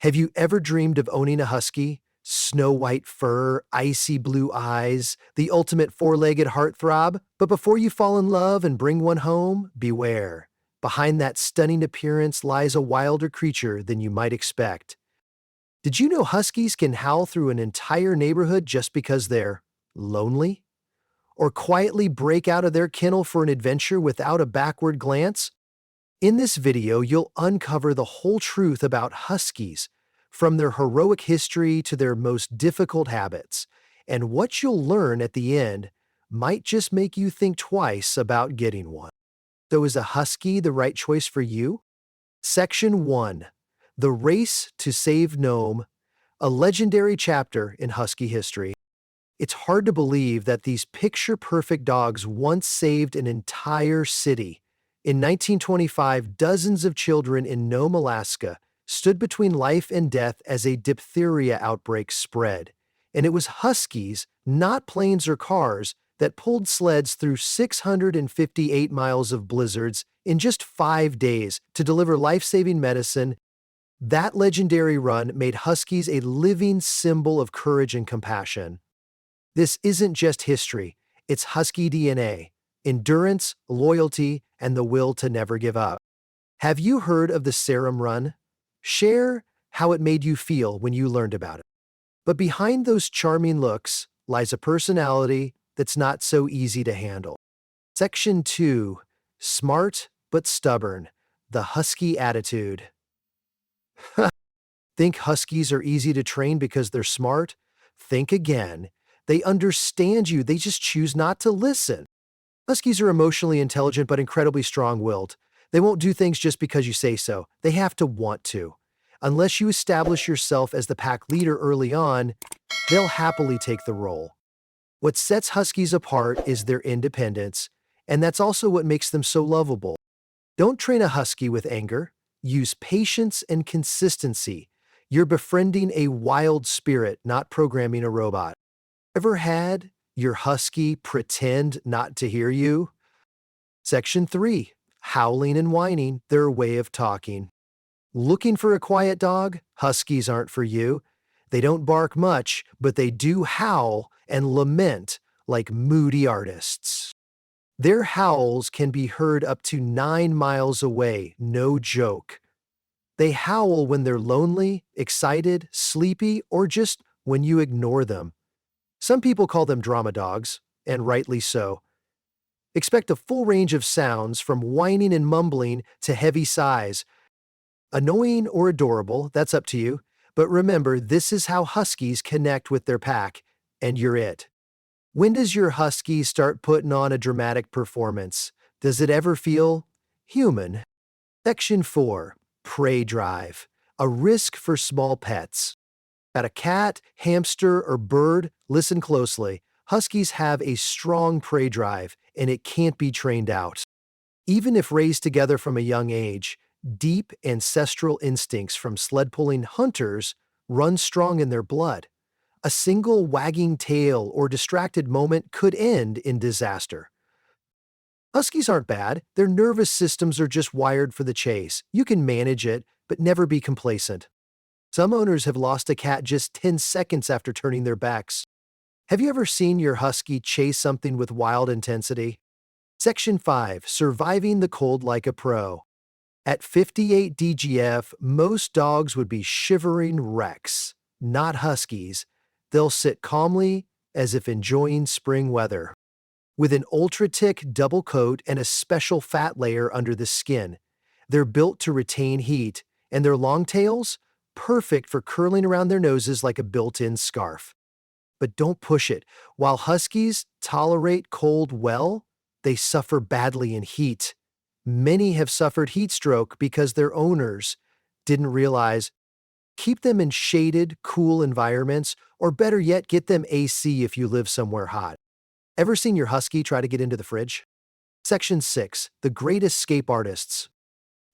Have you ever dreamed of owning a husky? Snow white fur, icy blue eyes, the ultimate four-legged heartthrob? But before you fall in love and bring one home, beware. Behind that stunning appearance lies a wilder creature than you might expect. Did you know huskies can howl through an entire neighborhood just because they're lonely? Or quietly break out of their kennel for an adventure without a backward glance? In this video, you'll uncover the whole truth about huskies, from their heroic history to their most difficult habits. And what you'll learn at the end might just make you think twice about getting one. So is a husky the right choice for you? Section 1. The Race to Save Nome, a legendary chapter in husky history. It's hard to believe that these picture-perfect dogs once saved an entire city. In 1925, dozens of children in Nome, Alaska, stood between life and death as a diphtheria outbreak spread. And it was huskies, not planes or cars, that pulled sleds through 658 miles of blizzards in just 5 days to deliver life-saving medicine. That legendary run made huskies a living symbol of courage and compassion. This isn't just history, it's husky DNA, endurance, loyalty, and the will to never give up. Have you heard of the Serum Run? Share how it made you feel when you learned about it. But behind those charming looks lies a personality that's not so easy to handle. Section 2. Smart but stubborn. The husky attitude. Think huskies are easy to train because they're smart? Think again. They understand you, they just choose not to listen. Huskies are emotionally intelligent but incredibly strong-willed. They won't do things just because you say so. They have to want to. Unless you establish yourself as the pack leader early on, they'll happily take the role. What sets huskies apart is their independence, and that's also what makes them so lovable. Don't train a husky with anger. Use patience and consistency. You're befriending a wild spirit, not programming a robot. Ever had your husky pretend not to hear you? Section 3. Howling and whining, their way of talking. Looking for a quiet dog? Huskies aren't for you. They don't bark much, but they do howl and lament like moody artists. Their howls can be heard up to 9 miles away, no joke. They howl when they're lonely, excited, sleepy, or just when you ignore them. Some people call them drama dogs, and rightly so. Expect a full range of sounds from whining and mumbling to heavy sighs. Annoying or adorable, that's up to you, but remember this is how huskies connect with their pack, and you're it. When does your husky start putting on a dramatic performance? Does it ever feel human? Section 4. Prey drive. A risk for small pets. At a cat, hamster, or bird, listen closely. Huskies have a strong prey drive, and it can't be trained out. Even if raised together from a young age, deep ancestral instincts from sled-pulling hunters run strong in their blood. A single wagging tail or distracted moment could end in disaster. Huskies aren't bad. Their nervous systems are just wired for the chase. You can manage it, but never be complacent. Some owners have lost a cat just 10 seconds after turning their backs. Have you ever seen your husky chase something with wild intensity? Section 5. Surviving the cold like a pro. At 58 DGF, most dogs would be shivering wrecks, not huskies. They'll sit calmly as if enjoying spring weather. With an ultra-thick double coat and a special fat layer under the skin, they're built to retain heat, and their long tails? Perfect for curling around their noses like a built-in scarf. But don't push it. While huskies tolerate cold well, they suffer badly in heat. Many have suffered heat stroke because their owners didn't realize. Keep them in shaded, cool environments, or better yet, get them AC if you live somewhere hot. Ever seen your husky try to get into the fridge? Section 6. The Great Escape Artists.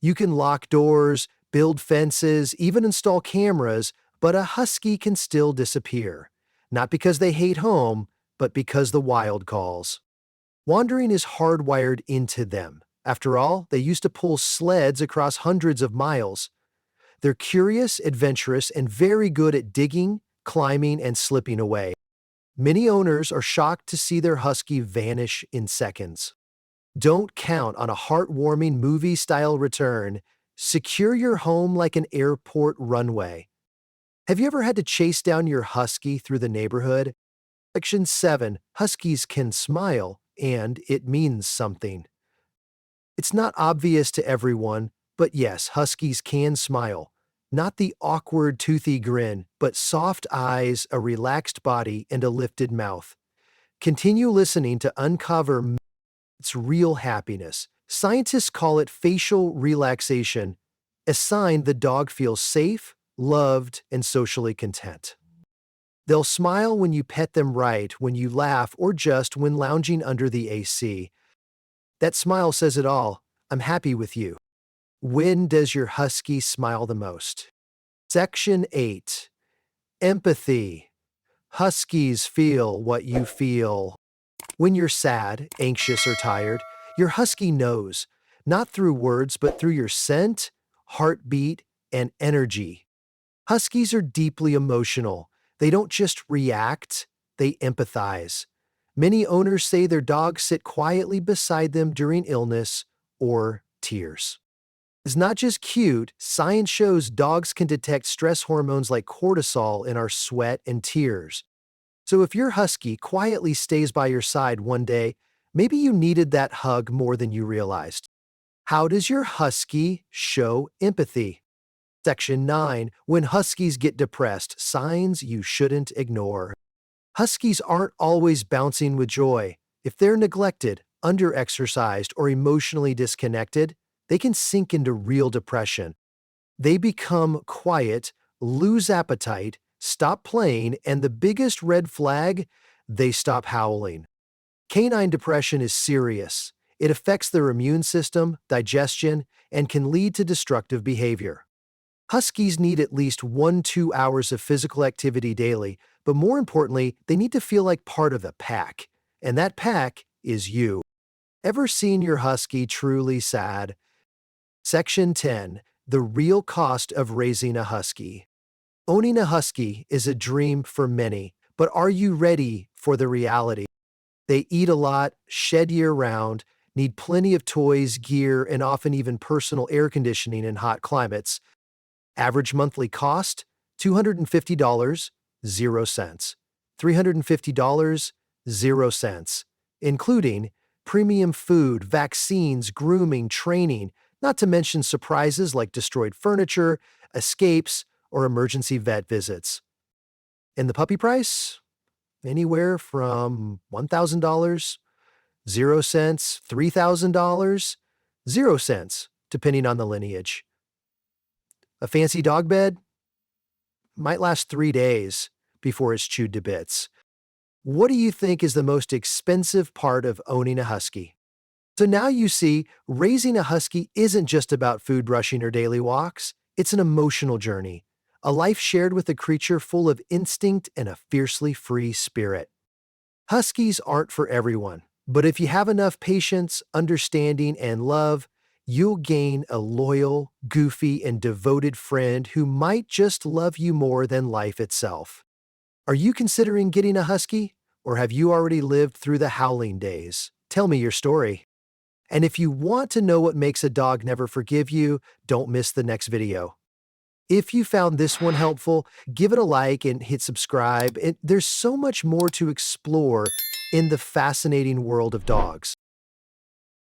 You can lock doors, build fences, even install cameras, but a husky can still disappear. Not because they hate home, but because the wild calls. Wandering is hardwired into them. After all, they used to pull sleds across hundreds of miles. They're curious, adventurous, and very good at digging, climbing, and slipping away. Many owners are shocked to see their husky vanish in seconds. Don't count on a heartwarming movie-style return. Secure your home like an airport runway. Have you ever had to chase down your husky through the neighborhood? Section 7. Huskies can smile, and it means something. It's not obvious to everyone, but yes, huskies can smile. Not the awkward, toothy grin, but soft eyes, a relaxed body, and a lifted mouth. Continue listening to uncover its real happiness. Scientists call it facial relaxation, a sign the dog feels safe, loved, and socially content. They'll smile when you pet them right, when you laugh, or just when lounging under the AC. That smile says it all. I'm happy with you. When does your husky smile the most? Section 8. Empathy. Huskies feel what you feel. When you're sad, anxious, or tired, your husky knows, not through words but through your scent, heartbeat, and energy. Huskies are deeply emotional. They don't just react, they empathize. Many owners say their dogs sit quietly beside them during illness or tears. It's not just cute, science shows dogs can detect stress hormones like cortisol in our sweat and tears. So if your husky quietly stays by your side one day, maybe you needed that hug more than you realized. How does your husky show empathy? Section 9. When huskies get depressed, signs you shouldn't ignore. Huskies aren't always bouncing with joy. If they're neglected, underexercised, or emotionally disconnected, they can sink into real depression. They become quiet, lose appetite, stop playing, and the biggest red flag, they stop howling. Canine depression is serious. It affects their immune system, digestion, and can lead to destructive behavior. Huskies need at least 1-2 hours of physical activity daily, but more importantly, they need to feel like part of the pack. And that pack is you. Ever seen your husky truly sad? Section 10. The real cost of raising a husky. Owning a husky is a dream for many, but are you ready for the reality? They eat a lot, shed year-round, need plenty of toys, gear, and often even personal air conditioning in hot climates. Average monthly cost, $250, 0 cents. $350, 0 cents. Including premium food, vaccines, grooming, training, not to mention surprises like destroyed furniture, escapes, or emergency vet visits. And the puppy price? Anywhere from $1,000, 0 cents, $3,000, 0 cents, depending on the lineage. A fancy dog bed? Might last 3 days before it's chewed to bits. What do you think is the most expensive part of owning a husky? So now you see, raising a husky isn't just about food, brushing, or daily walks. It's an emotional journey, a life shared with a creature full of instinct and a fiercely free spirit. Huskies aren't for everyone, but if you have enough patience, understanding, and love, you'll gain a loyal, goofy, and devoted friend who might just love you more than life itself. Are you considering getting a husky, or have you already lived through the howling days? Tell me your story. And if you want to know what makes a dog never forgive you, don't miss the next video. If you found this one helpful, give it a like and hit subscribe. There's so much more to explore in the fascinating world of dogs.